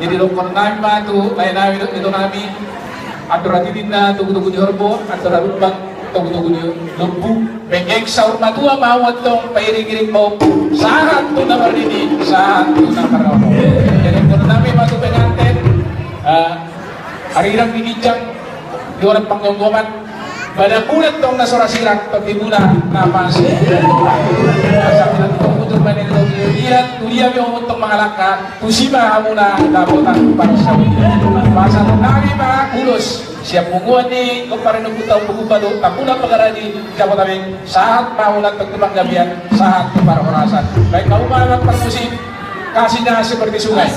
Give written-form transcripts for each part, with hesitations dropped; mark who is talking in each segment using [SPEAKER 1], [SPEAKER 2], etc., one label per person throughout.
[SPEAKER 1] Jadi lokon nami ma tu lain nami itu nami atur hati dinda tugu-tugu di horbo atur rubang tugu-tugu di lembu bengek saur matua mau tong pairing-iring mau sahat tu nama ini sahat tu nama romo. Jadi lokon nami ma tu pengantin hari irang digijang di orang panggonggoman pada bulan tong nasora sirak tapi muna napas asal tong utur manen tong lihat tulia yang untuk mengalahkan tusima amuna dapotan bangsa masa nami ma kulus siap punguan ni kemarin aku tahu buku baru takuna pagaradi dapotan saat maulan terkembang gabian saat para orasan baik kamu malam permusik kasihnya seperti sungai.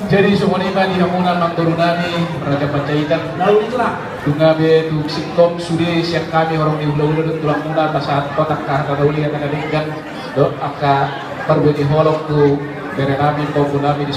[SPEAKER 1] Jadi semua ini di hamunan mangturunani Raja Pancaitan tungabe tu sikom sudi siap kami orang di ulah-ulah tulang muna pasat kotak kah kadauli kata kadingkan do aka perbuti holok tu berenami kau punami di